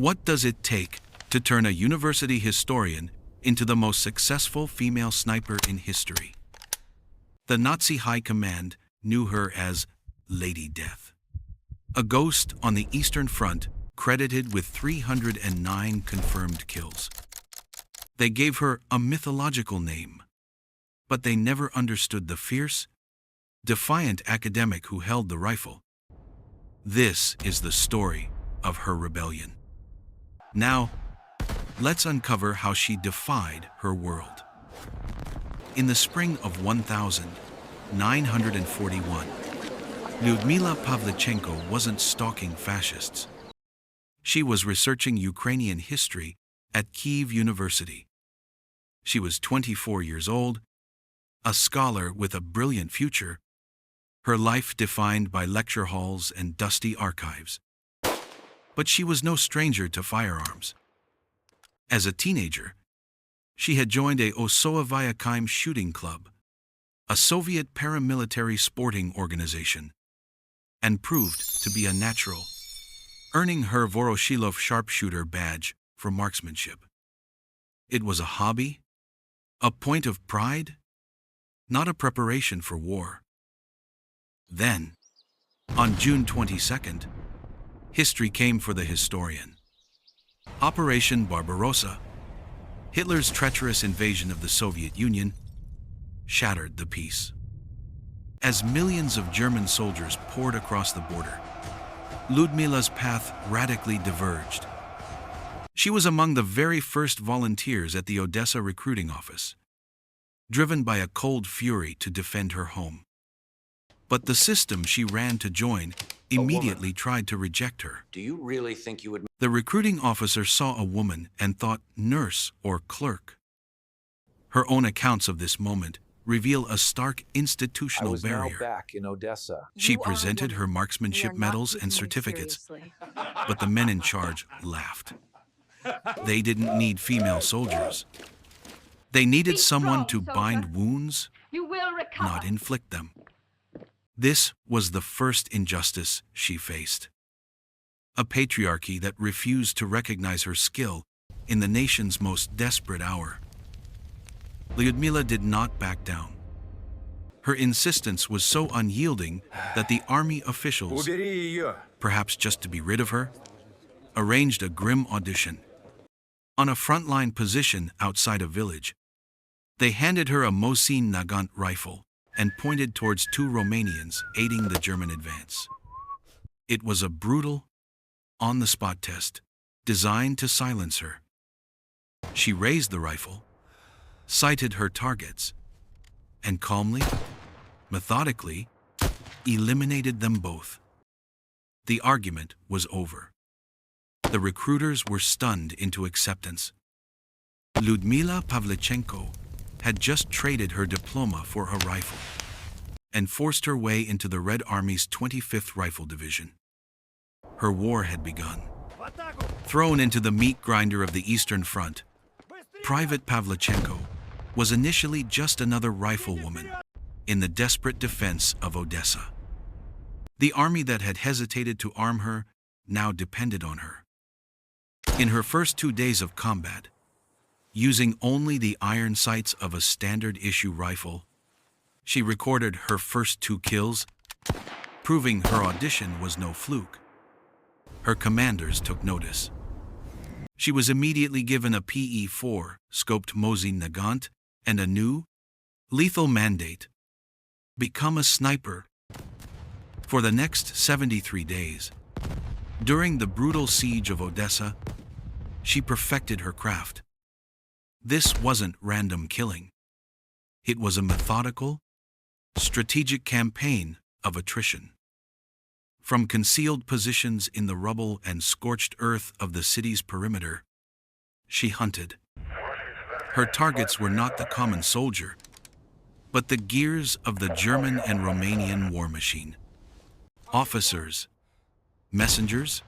What does it take to turn a university historian into the most successful female sniper in history? The Nazi High Command knew her as Lady Death, a ghost on the Eastern Front credited with 309 confirmed kills. They gave her a mythological name, but they never understood the fierce, defiant academic who held the rifle. This is the story of her rebellion. Now, let's uncover how she defied her world. In the spring of 1941, Lyudmila Pavlichenko wasn't stalking fascists. She was researching Ukrainian history at Kyiv University. She was 24 years old, a scholar with a brilliant future, her life defined by lecture halls and dusty archives. But she was no stranger to firearms. As a teenager, she had joined a Osovoyakaim shooting club, a Soviet paramilitary sporting organization, and proved to be a natural, earning her Voroshilov sharpshooter badge for marksmanship. It was a hobby, a point of pride, not a preparation for war. Then, on June 22nd, history came for the historian. Operation Barbarossa, Hitler's treacherous invasion of the Soviet Union, shattered the peace. As millions of German soldiers poured across the border, Lyudmila's path radically diverged. She was among the very first volunteers at the Odessa recruiting office, driven by a cold fury to defend her home. But the system she ran to join immediately tried to reject her. Do you really think you would? The recruiting officer saw a woman and thought nurse or clerk. Her own accounts of this moment reveal a stark institutional barrier. I was now back in Odessa. She presented her marksmanship medals and certificates, but the men in charge laughed. They didn't need female soldiers. They needed someone to bind wounds, not inflict them. This was the first injustice she faced. A patriarchy that refused to recognize her skill in the nation's most desperate hour. Lyudmila did not back down. Her insistence was so unyielding that the army officials, perhaps just to be rid of her, arranged a grim audition. On a frontline position outside a village, they handed her a Mosin Nagant rifle and pointed towards two Romanians aiding the German advance. It was a brutal, on-the-spot test designed to silence her. She raised the rifle, sighted her targets, and calmly, methodically, eliminated them both. The argument was over. The recruiters were stunned into acceptance. Lyudmila Pavlichenko had just traded her diploma for a rifle and forced her way into the Red Army's 25th Rifle Division. Her war had begun. Thrown into the meat grinder of the Eastern Front, Private Pavlichenko was initially just another riflewoman in the desperate defense of Odessa. The army that had hesitated to arm her now depended on her. In her first 2 days of combat, using only the iron sights of a standard-issue rifle, she recorded her first 2 kills, proving her audition was no fluke. Her commanders took notice. She was immediately given a PE-4 scoped Mosin Nagant and a new, lethal mandate: become a sniper. For the next 73 days, during the brutal siege of Odessa, she perfected her craft. This wasn't random killing. It was a methodical, strategic campaign of attrition. From concealed positions in the rubble and scorched earth of the city's perimeter, she hunted. Her targets were not the common soldier, but the gears of the German and Romanian war machine. Officers, messengers,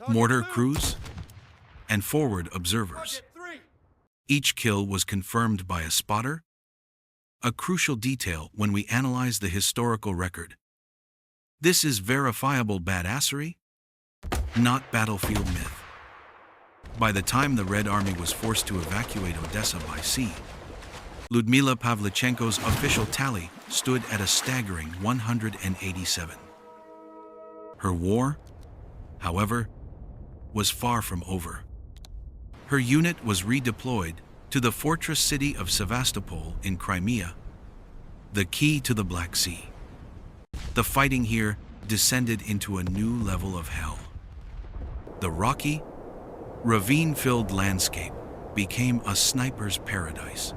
mortar crews, and forward observers. Each kill was confirmed by a spotter, a crucial detail when we analyze the historical record. This is verifiable badassery, not battlefield myth. By the time the Red Army was forced to evacuate Odessa by sea, Lyudmila Pavlichenko's official tally stood at a staggering 187. Her war, however, was far from over. Her unit was redeployed to the fortress city of Sevastopol in Crimea, the key to the Black Sea. The fighting here descended into a new level of hell. The rocky, ravine-filled landscape became a sniper's paradise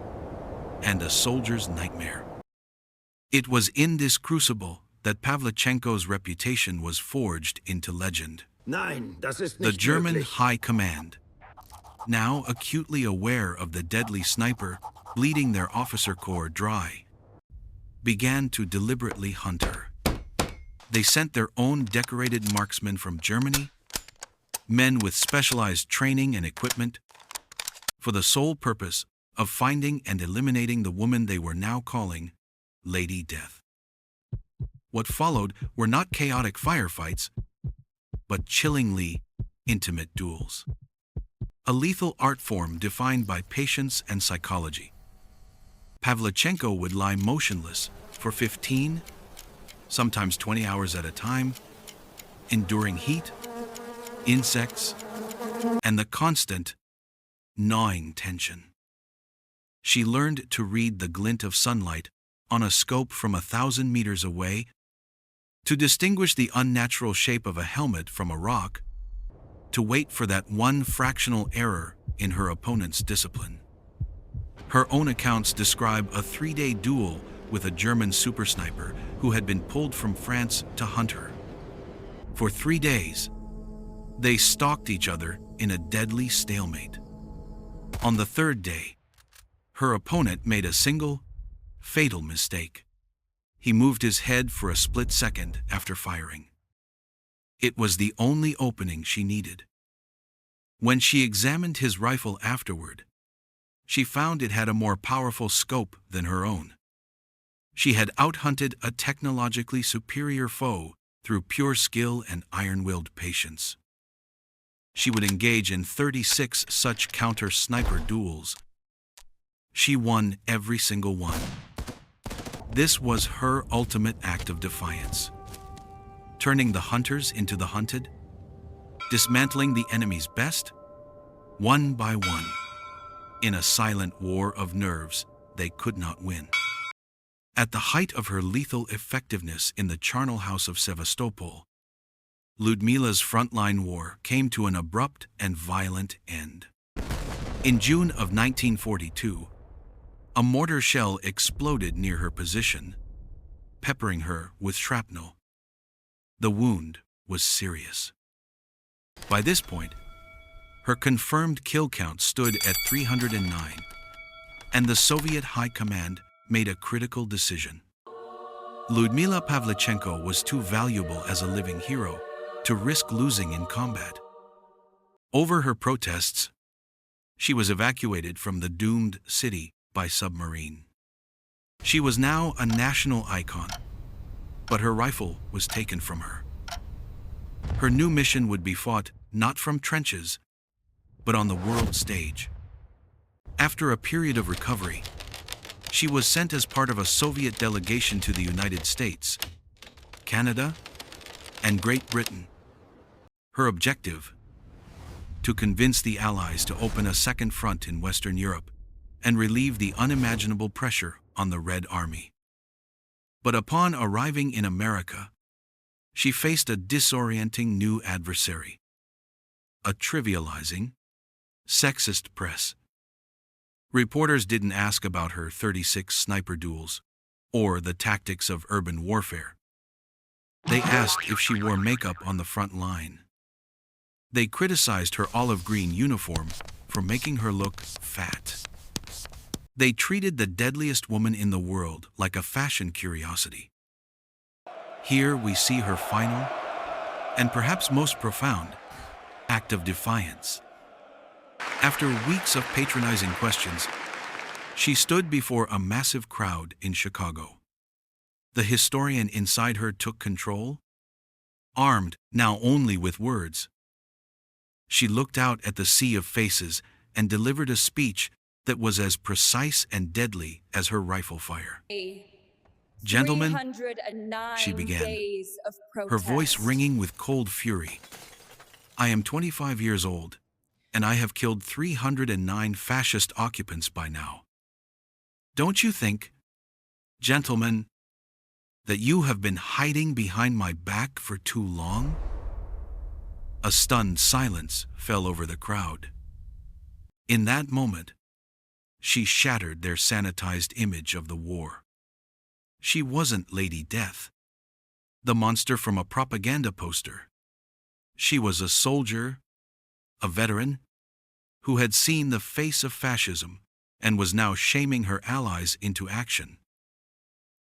and a soldier's nightmare. It was in this crucible that Pavlichenko's reputation was forged into legend. Nein, das ist The nicht German möglich. High Command, now acutely aware of the deadly sniper bleeding their officer corps dry, began to deliberately hunt her. They sent their own decorated marksmen from Germany, men with specialized training and equipment, for the sole purpose of finding and eliminating the woman they were now calling Lady Death. What followed were not chaotic firefights, but chillingly intimate duels. A lethal art form defined by patience and psychology. Pavlichenko would lie motionless for 15, sometimes 20 hours at a time, enduring heat, insects, and the constant, gnawing tension. She learned to read the glint of sunlight on a scope from 1,000 meters away, to distinguish the unnatural shape of a helmet from a rock, to wait for that one fractional error in her opponent's discipline. Her own accounts describe a 3-day duel with a German super sniper who had been pulled from France to hunt her. For 3 days, they stalked each other in a deadly stalemate. On the 3rd day, her opponent made a single, fatal mistake. He moved his head for a split second after firing. It was the only opening she needed. When she examined his rifle afterward, she found it had a more powerful scope than her own. She had outhunted a technologically superior foe through pure skill and iron-willed patience. She would engage in 36 such counter-sniper duels. She won every single one. This was her ultimate act of defiance. Turning the hunters into the hunted, dismantling the enemy's best, one by one, in a silent war of nerves they could not win. At the height of her lethal effectiveness in the charnel house of Sevastopol, Lyudmila's frontline war came to an abrupt and violent end. In June of 1942, a mortar shell exploded near her position, peppering her with shrapnel. The wound was serious. By this point, her confirmed kill count stood at 309, and the Soviet High Command made a critical decision. Lyudmila Pavlichenko was too valuable as a living hero to risk losing in combat. Over her protests, she was evacuated from the doomed city by submarine. She was now a national icon, but her rifle was taken from her. Her new mission would be fought not from trenches, but on the world stage. After a period of recovery, she was sent as part of a Soviet delegation to the United States, Canada, and Great Britain. Her objective: to convince the Allies to open a second front in Western Europe and relieve the unimaginable pressure on the Red Army. But upon arriving in America, she faced a disorienting new adversary: a trivializing, sexist press. Reporters didn't ask about her 36 sniper duels or the tactics of urban warfare. They asked if she wore makeup on the front line. They criticized her olive green uniform for making her look fat. They treated the deadliest woman in the world like a fashion curiosity. Here we see her final, and perhaps most profound, act of defiance. After weeks of patronizing questions, she stood before a massive crowd in Chicago. The historian inside her took control, armed now only with words. She looked out at the sea of faces and delivered a speech that was as precise and deadly as her rifle fire. "Gentlemen," she began, her voice ringing with cold fury, "I am 25 years old, and I have killed 309 fascist occupants by now. Don't you think, gentlemen, that you have been hiding behind my back for too long?" A stunned silence fell over the crowd. In that moment, she shattered their sanitized image of the war. She wasn't Lady Death, the monster from a propaganda poster. She was a soldier, a veteran, who had seen the face of fascism and was now shaming her allies into action.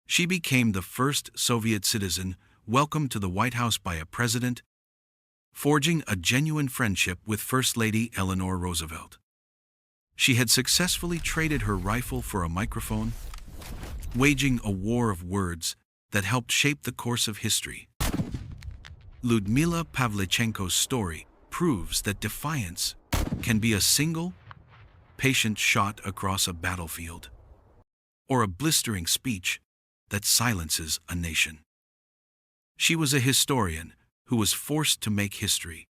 She became the first Soviet citizen welcomed to the White House by a president, forging a genuine friendship with First Lady Eleanor Roosevelt. She had successfully traded her rifle for a microphone, waging a war of words that helped shape the course of history. Lyudmila Pavlichenko's story proves that defiance can be a single, patient shot across a battlefield, or a blistering speech that silences a nation. She was a historian who was forced to make history,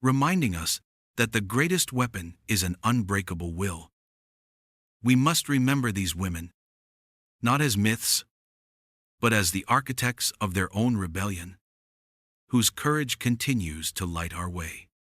reminding us that the greatest weapon is an unbreakable will. We must remember these women, not as myths, but as the architects of their own rebellion, whose courage continues to light our way.